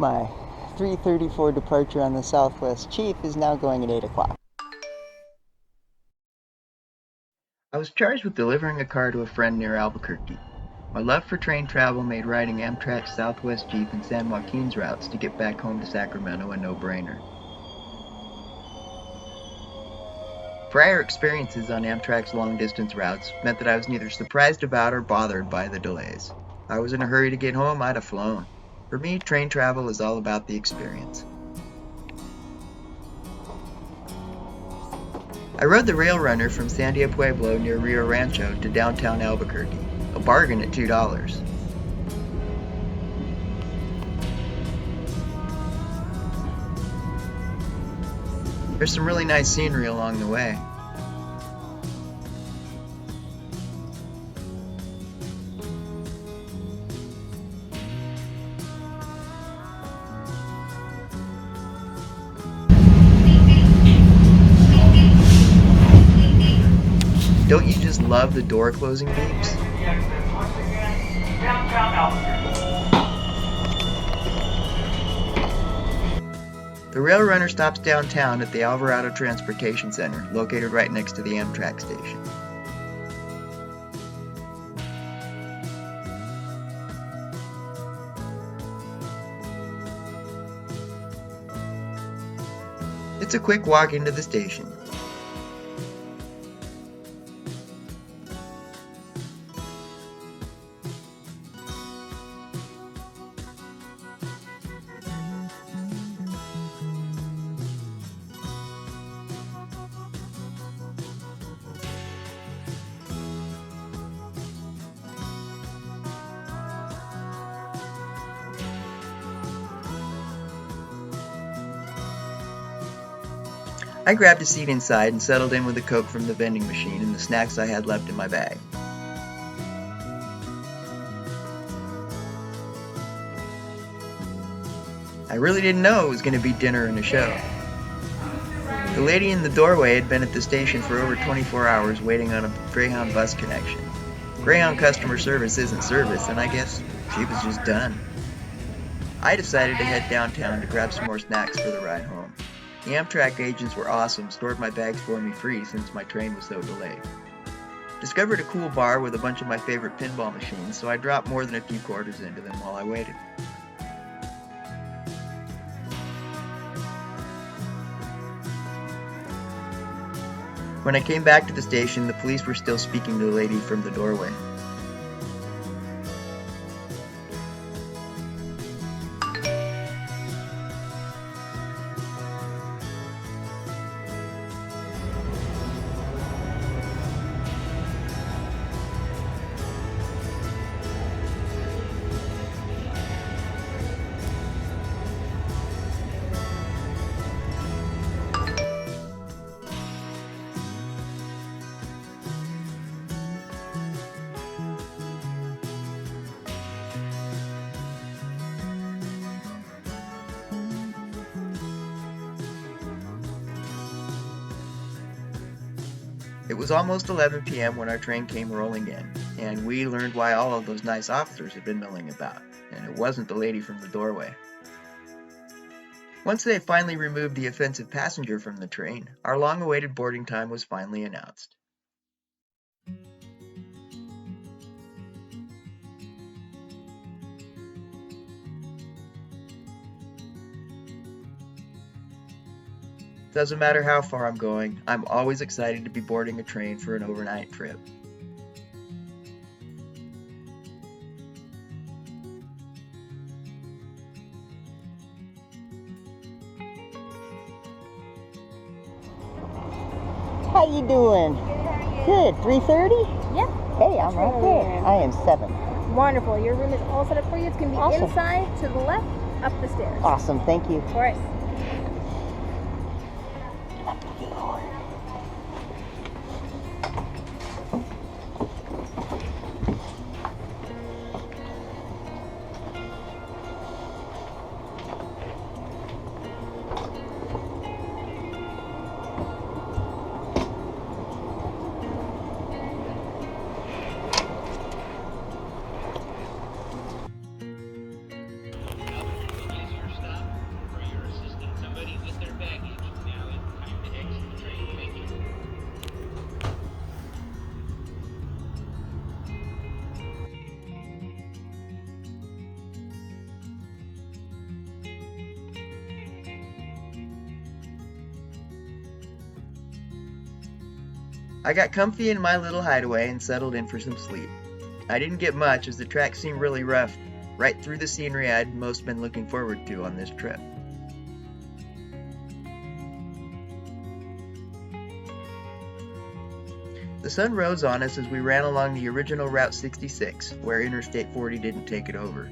My 3:34 departure on the Southwest Chief is now going at 8 o'clock. I was charged with delivering a car to a friend near Albuquerque. My love for train travel made riding Amtrak's Southwest Jeep and San Joaquins routes to get back home to Sacramento a no-brainer. Prior experiences on Amtrak's long-distance routes meant that I was neither surprised about or bothered by the delays. If I was in a hurry to get home, I'd have flown. For me, train travel is all about the experience. I rode the rail runner from Sandia Pueblo near Rio Rancho to downtown Albuquerque, a bargain at $2. There's some really nice scenery along the way. Don't you just love the door closing beeps? The rail runner stops downtown at the Alvarado Transportation Center, located right next to the Amtrak station. It's a quick walk into the station. I grabbed a seat inside and settled in with a Coke from the vending machine and the snacks I had left in my bag. I really didn't know it was going to be dinner and a show. The lady in the doorway had been at the station for over 24 hours waiting on a Greyhound bus connection. Greyhound customer service isn't service, and I guess she was just done. I decided to head downtown to grab some more snacks for the ride home. The Amtrak agents were awesome, stored my bags for me free since my train was so delayed. Discovered a cool bar with a bunch of my favorite pinball machines, so I dropped more than a few quarters into them while I waited. When I came back to the station, the police were still speaking to the lady from the doorway. It was almost 11 p.m. when our train came rolling in, and we learned why all of those nice officers had been milling about, and it wasn't the lady from the doorway. Once they had finally removed the offensive passenger from the train, our long-awaited boarding time was finally announced. Doesn't matter how far I'm going, I'm always excited to be boarding a train for an overnight trip. How you doing? Good. 3:30? Yeah. Hey, I'm right there. I am 7. Wonderful. Your room is all set up for you. It's going to be Awesome. inside, to the left, up the stairs. Awesome. Thank you. Of course. I got comfy in my little hideaway and settled in for some sleep. I didn't get much as the track seemed really rough, right through the scenery I'd most been looking forward to on this trip. The sun rose on us as we ran along the original Route 66, where Interstate 40 didn't take it over.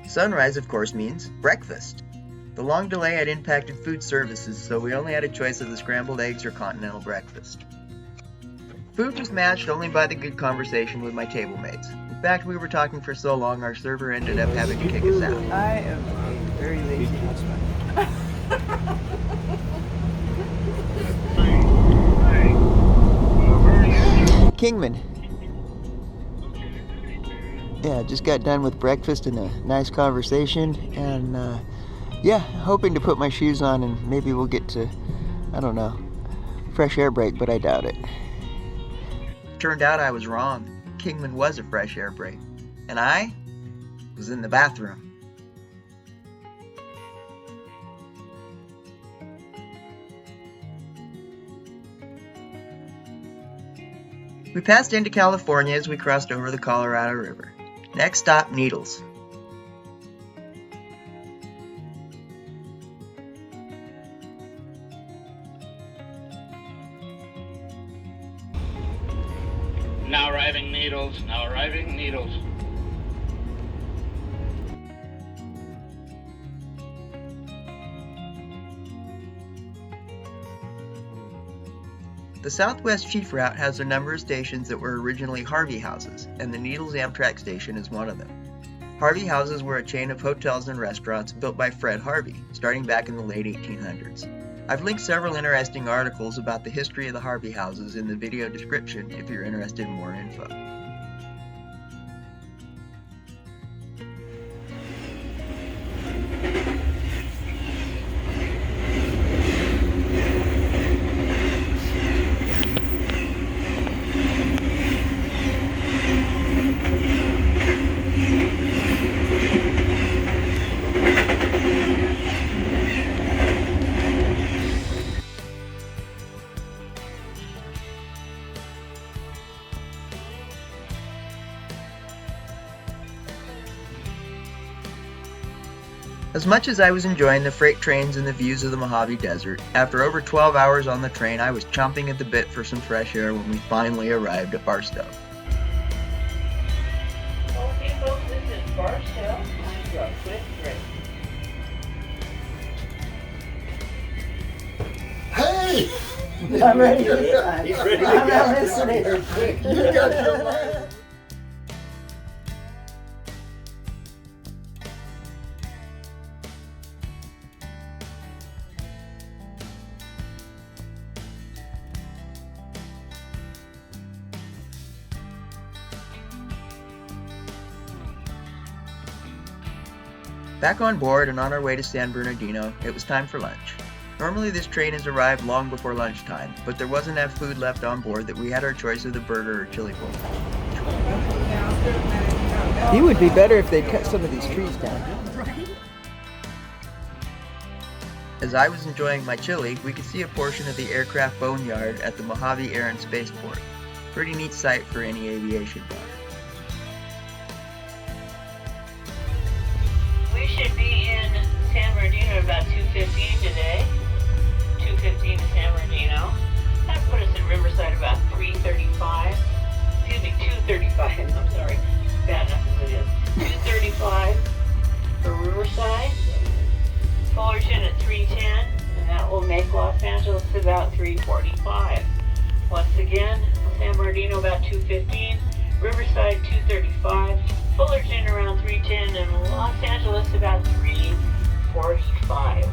Sunrise, of course, means breakfast. The long delay had impacted food services, so we only had a choice of the scrambled eggs or continental breakfast. Food was matched only by the good conversation with my table mates. In fact, we were talking for so long our server ended up having to kick us out. I am a very lazy husband. Kingman. Yeah, just got done with breakfast and a nice conversation, and hoping to put my shoes on and maybe we'll get to, I don't know, fresh air break, but I doubt it. Turned out I was wrong. Kingman was a fresh air break, and I was in the bathroom. We passed into California as we crossed over the Colorado River. Next stop, Needles. Now arriving Needles, now arriving Needles. The Southwest Chief Route has a number of stations that were originally Harvey Houses, and the Needles Amtrak station is one of them. Harvey Houses were a chain of hotels and restaurants built by Fred Harvey, starting back in the late 1800s. I've linked several interesting articles about the history of the Harvey Houses in the video description if you're interested in more info. As much as I was enjoying the freight trains and the views of the Mojave Desert, after over 12 hours on the train, I was chomping at the bit for some fresh air when we finally arrived at Barstow. Okay, folks, this is Barstow. I'm your quick break. Hey! I'm ready this time. He's ready to I'm go. not listening. You got your mind. Back on board and on our way to San Bernardino, it was time for lunch. Normally this train has arrived long before lunchtime, but there wasn't enough food left on board that we had our choice of the burger or chili bowl. He would be better if they'd cut some of these trees down. As I was enjoying my chili, we could see a portion of the aircraft boneyard at the Mojave Air and Spaceport. Pretty neat sight for any aviation buff. We should be in San Bernardino at about 2:15 today. 2:15 to San Bernardino. That put us in Riverside about 3:35. Excuse me, 2:35. I'm sorry. Bad enough as it is. 2:35 for Riverside. Fullerton at 3:10, and that will make Los Angeles about 3:45. Once again, San Bernardino about 2:15, Riverside 2:35, Fullerton around 3:10, and Los Angeles about 3:45.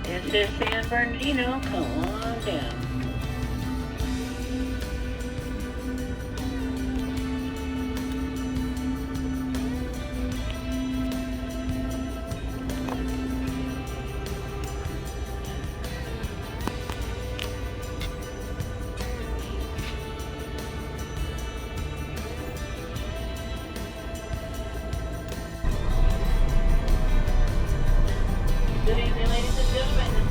This is San Bernardino. Come on down. Good evening, ladies and gentlemen. This is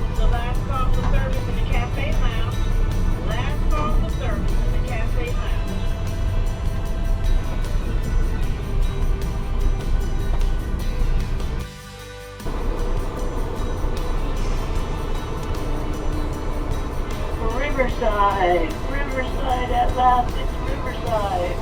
Riverside! Riverside at last, it's Riverside!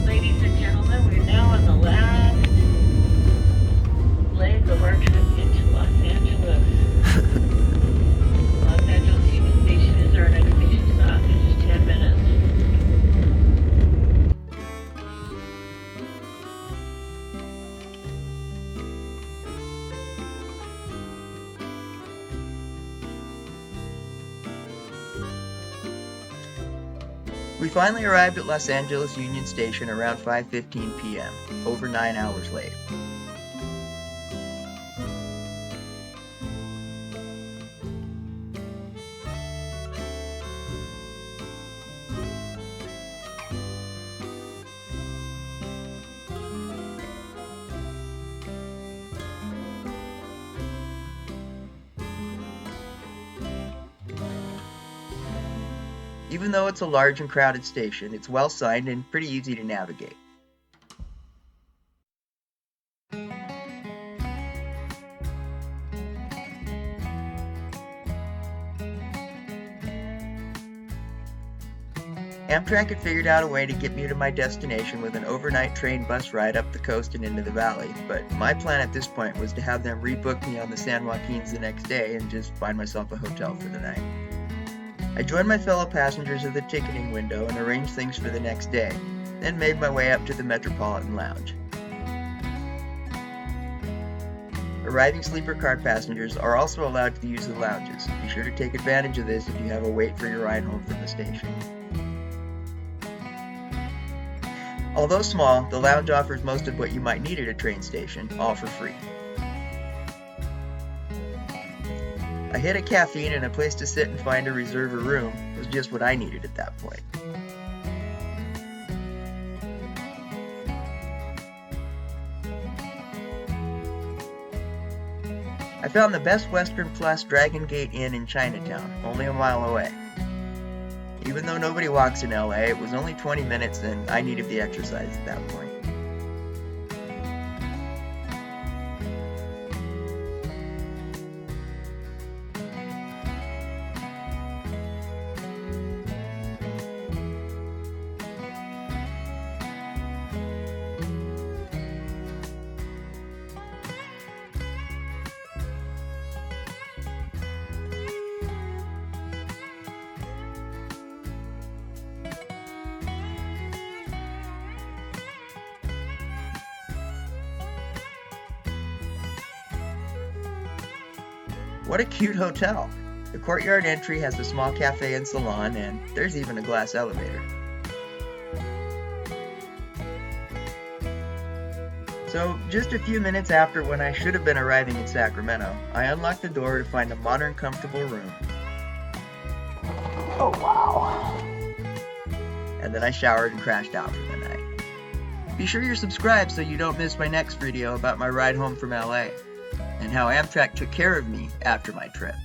Ladies and gentlemen, we're now on the last leg of our trip into Los Angeles. Los Angeles Union Station is our next station stop in just 10 minutes. We finally arrived at Los Angeles Union Station around 5:15 p.m., over 9 hours late. Even though it's a large and crowded station, it's well signed and pretty easy to navigate. Amtrak had figured out a way to get me to my destination with an overnight train bus ride up the coast and into the valley, but my plan at this point was to have them rebook me on the San Joaquins the next day and just find myself a hotel for the night. I joined my fellow passengers at the ticketing window and arranged things for the next day, then made my way up to the Metropolitan Lounge. Arriving sleeper car passengers are also allowed to use the lounges. Be sure to take advantage of this if you have a wait for your ride home from the station. Although small, the lounge offers most of what you might need at a train station, all for free. A hit of caffeine and a place to sit and find a reserve a room was just what I needed at that point. I found the Best Western Plus Dragon Gate Inn in Chinatown, only a mile away. Even though nobody walks in LA, it was only 20 minutes and I needed the exercise at that point. What a cute hotel! The courtyard entry has a small cafe and salon, and there's even a glass elevator. So, just a few minutes after when I should have been arriving in Sacramento, I unlocked the door to find a modern, comfortable room. Oh wow! And then I showered and crashed out for the night. Be sure you're subscribed so you don't miss my next video about my ride home from LA, and how Amtrak took care of me after my trip.